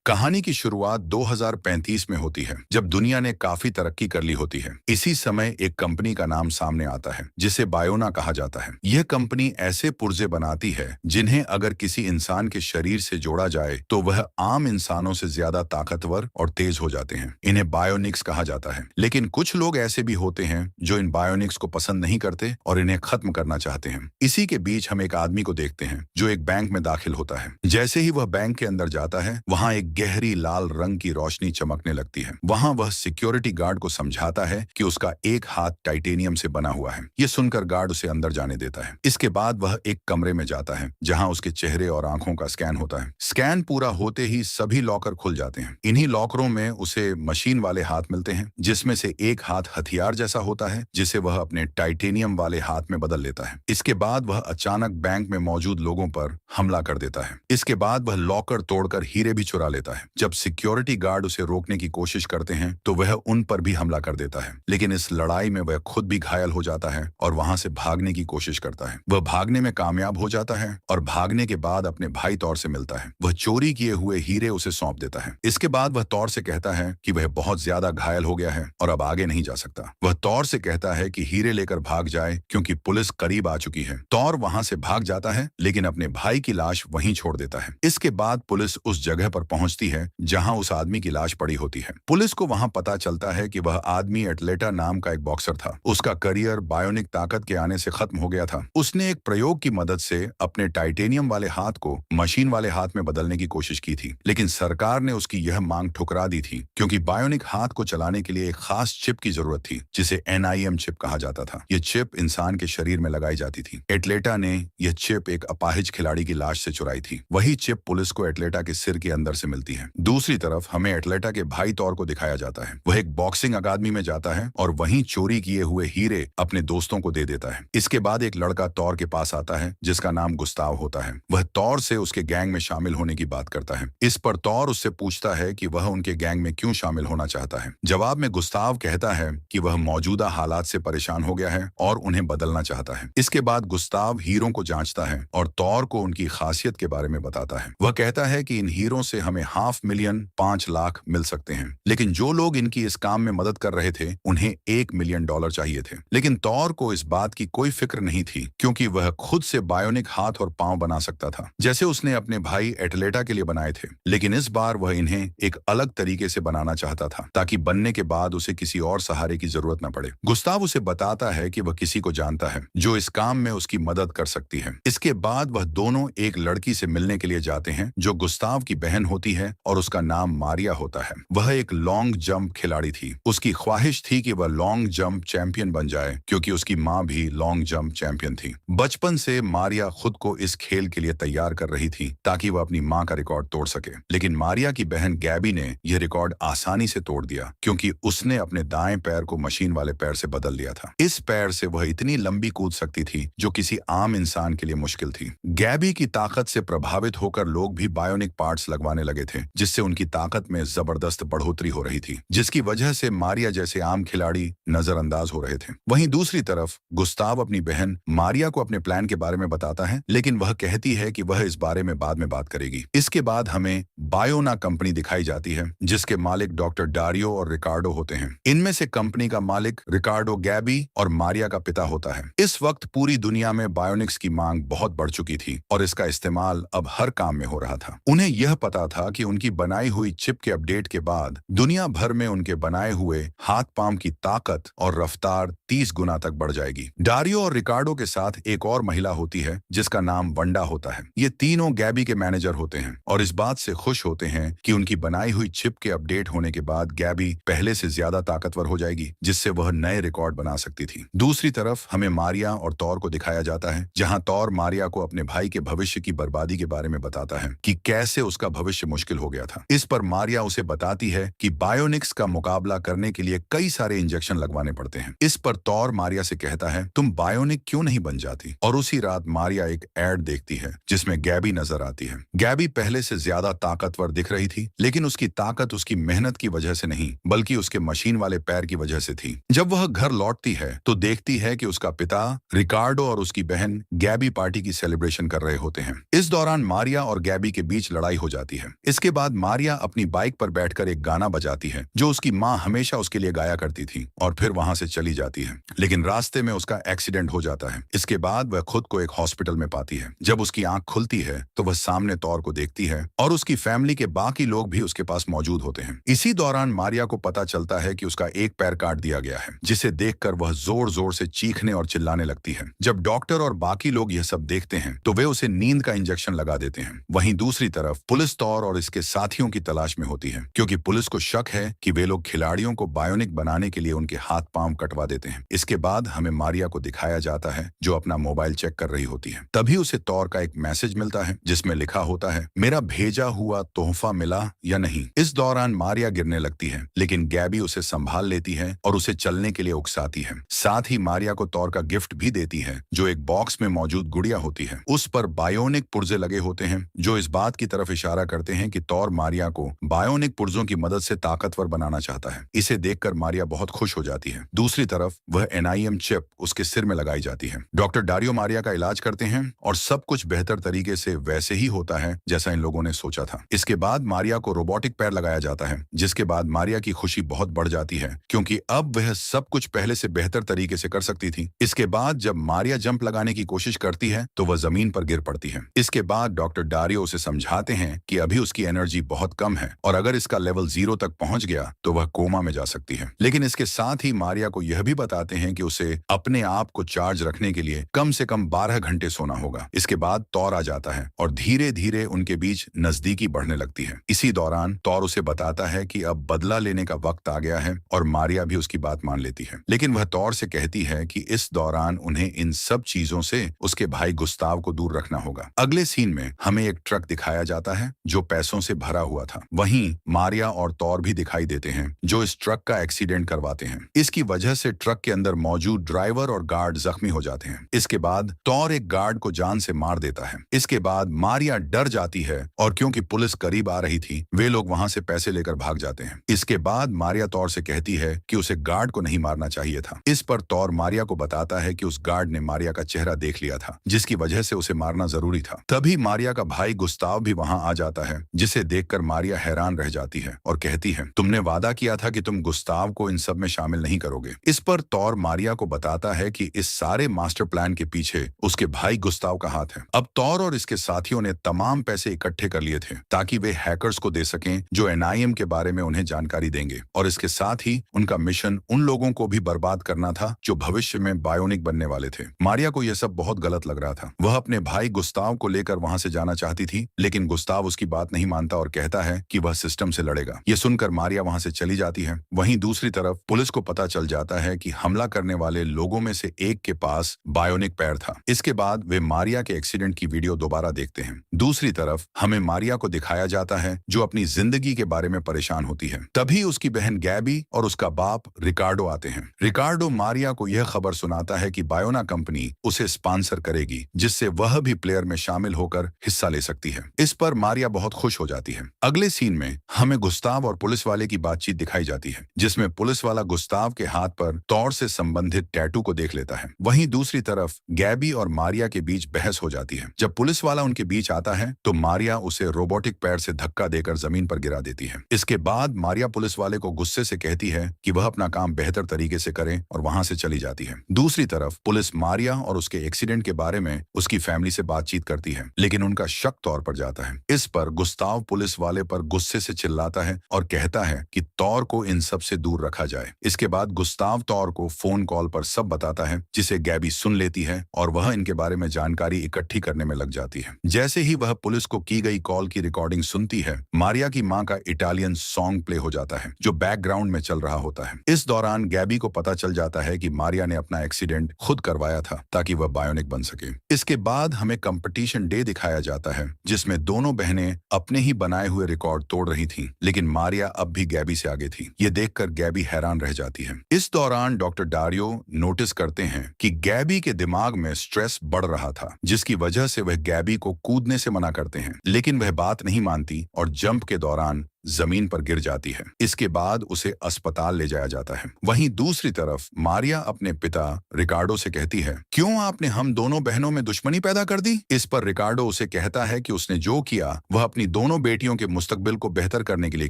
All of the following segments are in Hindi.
कहानी की शुरुआत 2035 में होती है, जब दुनिया ने काफी तरक्की कर ली होती है। इसी समय एक कंपनी का नाम सामने आता है, जिसे बायोना कहा जाता है। यह कंपनी ऐसे पुर्जे बनाती है जिन्हें अगर किसी इंसान के शरीर से जोड़ा जाए तो वह आम इंसानों से ज्यादा ताकतवर और तेज हो जाते हैं। इन्हें बायोनिक्स कहा जाता है। लेकिन कुछ लोग ऐसे भी होते हैं जो इन बायोनिक्स को पसंद नहीं करते और इन्हें खत्म करना चाहते हैं। इसी के बीच हम एक आदमी को देखते हैं जो एक बैंक में दाखिल होता है। जैसे ही वह बैंक के अंदर जाता है, वहां एक गहरी लाल रंग की रोशनी चमकने लगती है। वहां वह सिक्योरिटी गार्ड को समझाता है कि उसका एक हाथ टाइटेनियम से बना हुआ है। ये सुनकर गार्ड उसे अंदर जाने देता है। इसके बाद वह एक कमरे में जाता है जहां उसके चेहरे और आंखों का स्कैन होता है। स्कैन पूरा होते ही सभी लॉकर खुल जाते हैं। इन्हीं लॉकरों में उसे मशीन वाले हाथ मिलते हैं, जिसमें से एक हाथ हथियार जैसा होता है, जिसे वह अपने टाइटेनियम वाले हाथ में बदल लेता है। इसके बाद वह अचानक बैंक में मौजूद लोगों पर हमला कर देता है। इसके बाद वह लॉकर तोड़कर हीरे भी चुरा लेता है। जब सिक्योरिटी गार्ड उसे रोकने की कोशिश करते हैं तो वह उन पर भी हमला कर देता है। लेकिन इस लड़ाई में वह खुद भी घायल हो जाता है और वहां से भागने की कोशिश करता है। वह भागने में कामयाब हो जाता है और भागने के बाद अपने भाई तौर से मिलता है। वह चोरी किए हुए हीरे उसे सौंप देता है। इसके बाद वह तौर से कहता है कि वह बहुत ज्यादा घायल हो गया है और अब आगे नहीं जा सकता। वह तौर से कहता है कि हीरे लेकर भाग जाए क्योंकि पुलिस करीब आ चुकी है। तौर वहां से भाग जाता है, लेकिन अपने भाई की लाश वहीं छोड़ देता है। इसके बाद पुलिस उस जगह पर पहुंचती है जहां उस आदमी की लाश पड़ी होती है। पुलिस को वहां पता चलता है कि वह आदमी एटलेटा नाम का एक बॉक्सर था। उसका करियर बायोनिक ताकत के आने से खत्म हो गया था। उसने एक प्रयोग की मदद से अपने टाइटेनियम वाले हाथ को मशीन वाले हाथ में बदलने की कोशिश की थी, लेकिन सरकार ने उसकी यह मांग ठुकरा दी थी क्योंकि बायोनिक हाथ को चलाने के लिए एक खास चिप की जरूरत थी, जिसे NIM चिप कहा जाता था। यह चिप इंसान के शरीर में लगाई जाती थी। एटलेटा ने यह चिप एक अपाहिज खिलाड़ी की लाश से चुराई थी। वही चिप पुलिस को एटलेटा के सिर के अंदर से मिलती है। दूसरी तरफ हमें एटलेटा के भाई तौर को दिखाया जाता है। वह एक बॉक्सिंग अकादमी में जाता है और वहीं चोरी किए हुए हीरे अपने दोस्तों को दे देता है। इसके बाद एक लड़का तौर के पास आता है जिसका नाम गुस्ताव होता है। वह तौर से उसके गैंग में शामिल होने की बात करता है। इस पर तौर उससे पूछता है कि वह उनके गैंग में क्यों शामिल होना चाहता है। जवाब में गुस्ताव कहता है कि वह मौजूदा हालात से परेशान हो गया है और उन्हें बदलना चाहता है। इसके बाद गुस्ताव हीरों को जांचता है और तौर को उनकी खासियत के बारे में बताता है। वह कहता है कि इन हीरों से हमें $500,000 5 लाख मिल सकते हैं, लेकिन जो लोग इनकी इस काम में मदद कर रहे थे उन्हें $1 मिलियन चाहिए थे। लेकिन तौर को इस बात की कोई फिक्र नहीं थी क्योंकि वह खुद से बायोनिक हाथ और पांव बना सकता था, जैसे उसने अपने भाई एटलेटा के लिए बनाए थे। लेकिन इस बार वह इन्हें एक अलग तरीके से बनाना चाहता था ताकि बनने के बाद उसे किसी और सहारे की जरूरत न पड़े। गुस्ताव उसे बताता है कि वह किसी को जानता है जो इस काम में उसकी मदद कर सकती है। इसके बाद वह दोनों एक लड़की से मिलने के लिए जाते हैं जो गुस्ताव की बहन होती है और उसका नाम मारिया होता है। वह एक लॉन्ग जंप खिलाड़ी थी। उसकी ख्वाहिश थी कि वह लॉन्ग जंप चैंपियन बन जाए क्योंकि उसकी माँ भी लॉन्ग जंप चैंपियन थी। बचपन से मारिया खुद को इस खेल के लिए तैयार कर रही थी ताकि वह अपनी माँ का रिकॉर्ड तोड़ सके। लेकिन मारिया की बहन गैबी ने यह रिकॉर्ड आसानी से तोड़ दिया क्योंकि उसने अपने दाएं पैर को मशीन वाले पैर से बदल लिया था। इस पैर से वह इतनी लंबी कूद सकती थी जो किसी आम इंसान के लिए मुश्किल थी। गैबी की ताकत से प्रभावित होकर लोग भी बायोनिक पार्ट्स लगवाने लगे थे, जिससे उनकी ताकत में जबरदस्त बढ़ोतरी हो रही थी, जिसकी वजह से मारिया जैसे आम खिलाड़ी नजरअंदाज हो रहे थे। वहीं दूसरी तरफ गुस्ताव अपनी बहन मारिया को अपने प्लान के बारे में बताता है, लेकिन वह कहती है कि वह इस बारे में बाद में बात करेगी। इसके बाद हमें बायोना कंपनी दिखाई जाती है जिसके मालिक डॉक्टर डारियो और रिकार्डो होते हैं। इनमें से कंपनी का मालिक रिकार्डो गैबी और मारिया का पिता होता है। इस वक्त पूरी दुनिया में बायोनिक्स की मांग बहुत बढ़ चुकी थी और इसका इस्तेमाल अब हर काम में हो रहा था। उन्हें यह पता था कि उनकी बनाई हुई चिप के अपडेट के बाद दुनिया भर में उनके बनाए हुए हाथ पांव की ताकत और रफ्तार 30 गुना तक बढ़ जाएगी। डारियो और रिकार्डो के साथ एक और महिला होती है जिसका नाम वंडा होता है। ये तीनों गैबी के मैनेजर होते हैं और इस बात से खुश होते हैं कि उनकी बनाई हुई चिप के अपडेट होने के बाद गैबी पहले से ज्यादा ताकतवर हो जाएगी, जिससे वह नए रिकॉर्ड बना सकती थी। दूसरी तरफ हमें मारिया और तौर को दिखाया जाता है, जहां तौर मारिया को अपने भाई के भविष्य की बर्बादी के बारे में बताता है कि कैसे उसका भविष्य मुश्किल हो गया था। इस पर मारिया उसे बताती है कि बायोनिक्स का मुकाबला करने के लिए कई सारे इंजेक्शन लगवाने पड़ते हैं। इस पर तौर मारिया से कहता है, तुम बायोनिक क्यों नहीं बन जाती? और उसी रात मारिया एक एड देखती है जिसमें गैबी नजर आती है। गैबी पहले से ज्यादा ताकतवर दिख रही थी, लेकिन उसकी ताकत उसकी मेहनत की वजह से नहीं बल्कि उसके मशीन वाले पैर की वजह से थी। जब वह घर लौटती है तो देखती है कि उसका पिता रिकार्डो और उसकी बहन गैबी पार्टी की सेलिब्रेशन कर रहे होते हैं। इस दौरान मारिया और गैबी के बीच लड़ाई हो जाती है। इसके बाद मारिया अपनी बाइक पर बैठकर एक गाना बजाती है जो उसकी माँ हमेशा उसके लिए गाया करती थी और फिर वहां से चली जाती है। लेकिन रास्ते में उसका एक्सीडेंट हो जाता है। इसके बाद वह खुद को एक हॉस्पिटल में पाती है। जब उसकी आंख खुलती है तो वह सामने तौर को देखती है और उसकी फैमिली के बाकी लोग भी उसके पास मौजूद होते हैं। इसी दौरान मारिया को पता चलता है कि उसका एक पैर काट दिया गया है, जिसे देखकर वह जोर जोर से चीखने और चिल्लाने लगती है। जब डॉक्टर और बाकी लोग यह सब देखते हैं तो वे उसे नींद का इंजेक्शन लगा देते हैं। वहीं दूसरी तरफ पुलिस तौर और इसके साथियों की तलाश में होती है, क्योंकि पुलिस को शक है कि वे लोग खिलाड़ियों को बायोनिक बनाने के लिए उनके हाथ पांव कटवा देते हैं। इसके बाद हमें मारिया को दिखाया जाता है जो अपना मोबाइल चेक कर रही होती है। तभी उसे तौर का एक मैसेज मिलता है जिसमें लिखा होता है, मेरा भेजा हुआ तोहफा मिला या नहीं। इस दौरान मारिया गिरने लगती है, लेकिन गैबी उसे संभाल लेती है और उसे चलने के लिए उकसाती है। साथ ही मारिया को तौर का गिफ्ट भी देती है जो एक बॉक्स में मौजूद गुड़िया होती है। उस पर बायोनिक पुर्जे लगे होते हैं जो इस बात की तरफ इशारा करते हैं कि तौर मारिया को बायोनिक पुर्जों की मदद से ताकतवर बनाना चाहता है। इसे देखकर मारिया बहुत खुश हो जाती है। दूसरी तरफ वह NIM चिप उसके सिर में लगाई जाती है। डॉक्टर डारियो मारिया का इलाज करते हैं और सब कुछ बेहतर तरीके से वैसे ही होता है जैसा इन लोगों ने सोचा था। इसके बाद मारिया को रोबोटिक पैर लगाया जाता है, जिसके बाद मारिया की खुशी बहुत बढ़ जाती है क्योंकि अब वह सब कुछ पहले से बेहतर तरीके से कर सकती थी। इसके बाद जब मारिया जंप लगाने की कोशिश करती है तो वह जमीन पर गिर पड़ती है। इसके बाद डॉक्टर डारियो उसे समझाते हैं कि अभी उसकी एनर्जी बहुत कम है और अगर इसका लेवल 0 तक पहुंच गया तो वह कोमा में जा सकती है। लेकिन इसके साथ ही मारिया को यह भी बताते हैं कि उसे अपने आप को चार्ज रखने के लिए कम से कम 12 घंटे सोना होगा। इसके बाद तौर आ जाता है और धीरे धीरे उनके बीच नजदीकी बढ़ने लगती है। इसी दौरान तौर उसे बताता है कि अब बदला लेने का वक्त आ गया है और मारिया भी उसकी बात मान लेती है। लेकिन वह तौर से कहती है कि इस दौरान उन्हें इन सब चीजों से उसके भाई गुस्ताव को दूर रखना होगा। अगले सीन में हमें एक ट्रक दिखाया जाता है जो पैसों से भरा हुआ था। वहीं मारिया और तौर भी दिखाई देते हैं जो इस ट्रक का एक्सीडेंट करवाते हैं। इसकी वजह से ट्रक के अंदर मौजूद ड्राइवर और गार्ड जख्मी हो जाते हैं। इसके बाद तौर एक गार्ड को जान से मार देता है। इसके बाद मारिया डर जाती है और क्योंकि पुलिस करीब आ रही थी वे लोग वहां से पैसे लेकर भाग जाते हैं। इसके बाद मारिया तौर से कहती है कि उसे गार्ड को नहीं मारना चाहिए था। इस पर तौर मारिया को बताता है कि उस गार्ड ने मारिया का चेहरा देख लिया था, जिसकी वजह से उसे मारना जरूरी था। तभी मारिया का भाई गुस्ताव भी वहां आ जाता है, जिसे देखकर मारिया हैरान रह जाती है और कहती है, तुमने वादा किया था कि तुम गुस्ताव को इन सब में शामिल नहीं करोगे। इस पर तौर मारिया को बताता है कि इस सारे मास्टर प्लान के पीछे उसके भाई गुस्ताव का हाथ है। अब तौर और इसके साथियों ने तमाम पैसे इकट्ठे कर लिए थे ताकि वे हैकर्स को दे सकें जो NIM के बारे में उन्हें जानकारी देंगे, और इसके साथ ही उनका मिशन उन लोगों को भी बर्बाद करना था जो भविष्य में बायोनिक बनने वाले थे। मारिया को यह सब बहुत गलत लग रहा था। वह अपने भाई गुस्ताव को लेकर वहां से जाना चाहती थी, लेकिन गुस्ताव उसकी बात नहीं मानता और कहता है कि वह सिस्टम से लड़ेगा। यह सुनकर मारिया वहां से चली जाती है। वहीं दूसरी तरफ पुलिस को पता चल जाता है कि हमला करने वाले लोगों में से एक के पास बायोनिक पैर था। इसके बाद वे मारिया के एक्सीडेंट की वीडियो दोबारा देखते हैं। दूसरी तरफ हमें मारिया को दिखाया जाता है जो अपनी जिंदगी के बारे में परेशान होती है। तभी उसकी बहन गैबी और उसका बाप रिकार्डो आते हैं। रिकार्डो मारिया को यह खबर सुनाता है कि बायोना कंपनी उसे स्पॉन्सर करेगी, जिससे वह भी प्लेयर में शामिल होकर हिस्सा ले सकती है। इस पर मारिया बहुत खुश हो जाती है। अगले सीन में हमें गुस्ताव और पुलिस वाले की बातचीत दिखाई जाती है, जिसमें पुलिस वाला गुस्ताव के हाथ पर तौर से संबंधित टैटू को देख लेता है। वहीं दूसरी तरफ गैबी और मारिया के बीच बहस हो जाती है। जब पुलिस वाला उनके बीच आता है तो मारिया उसे रोबोटिक पैर से धक्का देकर जमीन पर गिरा देती है। इसके बाद मारिया पुलिस वाले को गुस्से से कहती है कि वह अपना काम बेहतर तरीके से करे और वहां से चली जाती है। दूसरी तरफ पुलिस मारिया और उसके एक्सीडेंट के बारे में उसकी फैमिली से बातचीत करती है, लेकिन उनका शक तौर पर जाता है। इस पर गुस्ताव पुलिस वाले पर गुस्से से चिल्लाता है और कहता है कि तौर को इन सब से दूर रखा जाए। इसके बाद गुस्ताव तौर को फोन कॉल पर सब बताता है, जिसे गैबी सुन लेती है और वह इनके बारे में जानकारी इकट्ठी करने में लग जाती है। जैसे ही वह पुलिस को की गई कॉल की रिकॉर्डिंग सुनती है, मारिया की मां का इटालियन सॉन्ग प्ले हो जाता है जो बैकग्राउंड में चल रहा होता है। इस दौरान गैबी को पता चल जाता है कि मारिया ने अपना एक्सीडेंट खुद करवाया था ताकि वह बायोनिक बन सके। इसके बाद हमें कंपटीशन डे दिखाया जाता है, जिसमें दोनों बहनें अपने ही बनाए हुए रिकॉर्ड तोड़ रही थीं, लेकिन मारिया अब भी गैबी से आगे थी। ये देखकर गैबी हैरान रह जाती है। इस दौरान डॉक्टर डारियो नोटिस करते हैं कि गैबी के दिमाग में स्ट्रेस बढ़ रहा था, जिसकी वजह से वह गैबी को कूदने से मना करते हैं, लेकिन वह बात नहीं मानती और जंप के दौरान जमीन पर गिर जाती है। इसके बाद उसे अस्पताल ले जाया जाता है। वहीं दूसरी तरफ मारिया अपने पिता रिकार्डो से कहती है, क्यों आपने हम दोनों बहनों में दुश्मनी पैदा कर दी? इस पर रिकार्डो उसे कहता है कि उसने जो किया वह अपनी दोनों बेटियों के मुस्तकबिल को बेहतर करने के लिए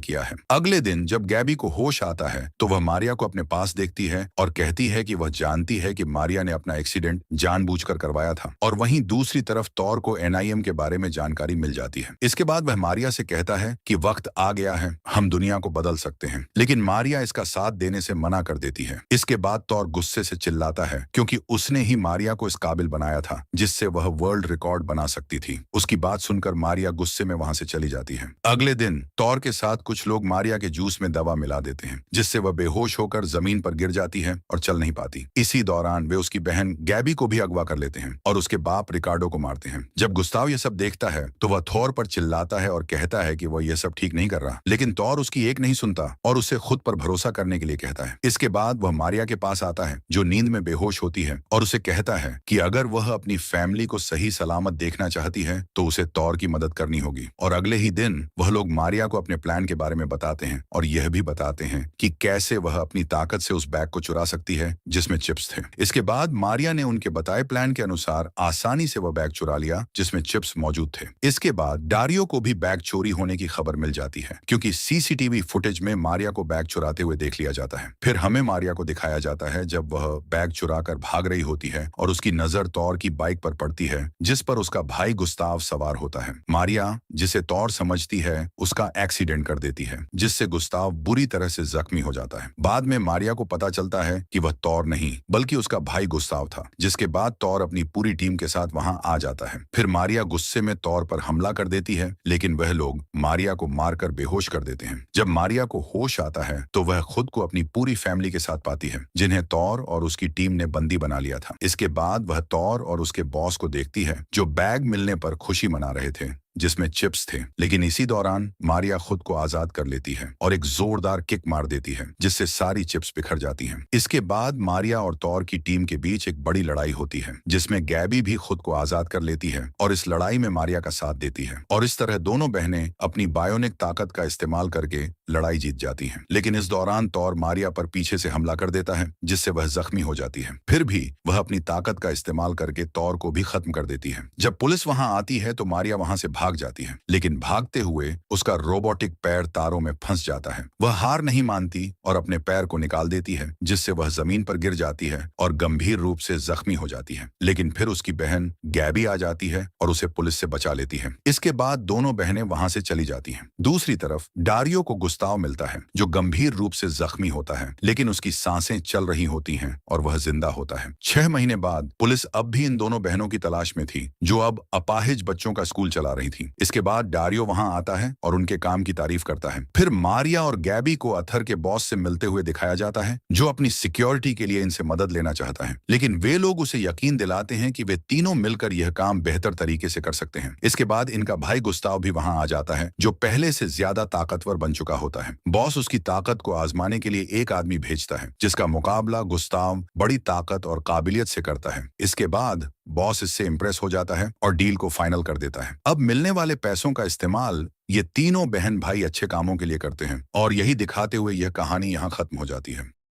किया है। अगले दिन जब गैबी को होश आता है तो वह मारिया को अपने पास देखती है और कहती है कि वह जानती है कि मारिया ने अपना एक्सीडेंट जानबूझकर करवाया था। और वहीं दूसरी तरफ तौर को एनआईएम के बारे में जानकारी मिल जाती है। इसके बाद वह मारिया से कहता है कि वक्त आ गया है, हम दुनिया को बदल सकते हैं, लेकिन मारिया इसका साथ देने से मना कर देती है। इसके बाद तौर गुस्से से चिल्लाता है क्योंकि उसने ही मारिया को इस काबिल बनाया था जिससे वह वर्ल्ड रिकॉर्ड बना सकती थी। उसकी बात सुनकर मारिया गुस्से में वहां से चली जाती है। अगले दिन तौर के साथ कुछ लोग मारिया के जूस में दवा मिला देते हैं, जिससे वह बेहोश होकर जमीन पर गिर जाती है और चल नहीं पाती। इसी दौरान वे उसकी बहन गैबी को भी अगवा कर लेते हैं और उसके बाप रिकार्डो को मारते हैं। जब गुस्ताव यह सब देखता है तो वह थौर पर चिल्लाता है और कहता है कि वह यह सब ठीक नहीं कर रहा, लेकिन तौर उसकी एक नहीं सुनता और उसे खुद पर भरोसा करने के लिए कहता है। इसके बाद वह मारिया के पास आता है जो नींद में बेहोश होती है और उसे कहता है कि अगर वह अपनी फैमिली को सही सलामत देखना चाहती है तो उसे तौर की मदद करनी होगी। और अगले ही दिन वह लोग मारिया को अपने प्लान के बारे में बताते हैं और यह भी बताते हैं कि कैसे वह अपनी ताकत से उस बैग को चुरा सकती है जिसमें चिप्स थे। इसके बाद मारिया ने उनके बताए प्लान के अनुसार आसानी से वह बैग चुरा लिया जिसमें चिप्स मौजूद थे। इसके बाद डारियो को भी बैग चोरी होने की खबर मिल जाती है क्योंकि सीसीटीवी फुटेज में मारिया को बैग चुराते हुए देख लिया जाता है। फिर हमें मारिया को दिखाया जाता है जब वह बैग चुराकर भाग रही होती है और उसकी नजर तौर की बाइक पर पड़ती है जिस पर उसका भाई गुस्ताव सवार होता है। मारिया जिसे तौर समझती है उसका एक्सीडेंट कर देती है जिससे गुस्ताव बुरी तरह से जख्मी हो जाता है। बाद में मारिया को पता चलता है कि वह तौर नहीं बल्कि उसका भाई गुस्ताव था, जिसके बाद तौर अपनी पूरी टीम के साथ वहां आ जाता है। फिर मारिया गुस्से में तौर पर हमला कर देती है, लेकिन वह लोग मारिया को मारकर बेहोश कर देते हैं। जब मारिया को होश आता है तो वह खुद को अपनी पूरी फैमिली के साथ पाती है जिन्हें तौर और उसकी टीम ने बंदी बना लिया था। इसके बाद वह तौर और उसके बॉस को देखती है जो बैग मिलने पर खुशी मना रहे थे जिसमें चिप्स थे, लेकिन इसी दौरान मारिया खुद को आजाद कर लेती है और एक जोरदार किक मार देती है जिससे सारी चिप्स बिखर जाती हैं। इसके बाद मारिया और तौर की टीम के बीच एक बड़ी लड़ाई होती है जिसमें गैबी भी खुद को आजाद कर लेती है और इस लड़ाई में मारिया का साथ देती है और इस तरह दोनों बहनें अपनी बायोनिक ताकत का इस्तेमाल करके लड़ाई जीत जाती हैं। लेकिन इस दौरान तौर मारिया पर पीछे से हमला कर देता है जिससे वह जख्मी हो जाती है। फिर भी वह अपनी ताकत का इस्तेमाल करके तौर को भी खत्म कर देती है। जब पुलिस वहां आती है तो मारिया वहां से भाग जाती है, लेकिन भागते हुए उसका रोबोटिक पैर तारों में फंस जाता है। वह हार नहीं मानती और अपने पैर को निकाल देती है जिससे वह जमीन पर गिर जाती है और गंभीर रूप से जख्मी हो जाती है। लेकिन फिर उसकी बहन गैबी आ जाती है और उसे पुलिस से बचा लेती है। इसके बाद दोनों बहनें वहां से चली जाती हैं। दूसरी तरफ डारियो को गुस्ताव मिलता है जो गंभीर रूप से जख्मी होता है, लेकिन उसकी सांसें चल रही होती हैं और वह जिंदा होता है। 6 महीने बाद पुलिस अब भी इन दोनों बहनों की तलाश में थी जो अब अपाहिज बच्चों का स्कूल चला रही थी। इसके बाद डारियो वहां आता है और उनके काम की तारीफ करता है। फिर मारिया और गैबी को अथर के बॉस से मिलते हुए दिखाया जाता है जो अपनी सिक्योरिटी के लिए इनसे मदद लेना चाहता है, लेकिन वे लोग उसे यकीन दिलाते हैं कि वे तीनों मिलकर यह काम बेहतर तरीके से कर सकते हैं। इसके बाद इनका भाई गुस्ताव भी वहां आ जाता है जो पहले से ज्यादा ताकतवर बन चुका होता है। बॉस उसकी ताकत को आजमाने के लिए एक आदमी भेजता है जिसका मुकाबला गुस्ताव बड़ी ताकत और काबिलियत से करता है। इसके बाद बॉस इससे इंप्रेस हो जाता है और डील को फाइनल कर देता है। अब मिलने वाले पैसों का इस्तेमाल ये तीनों बहन भाई अच्छे कामों के लिए करते हैं और यही दिखाते हुए यह कहानी यहाँ खत्म हो जाती है।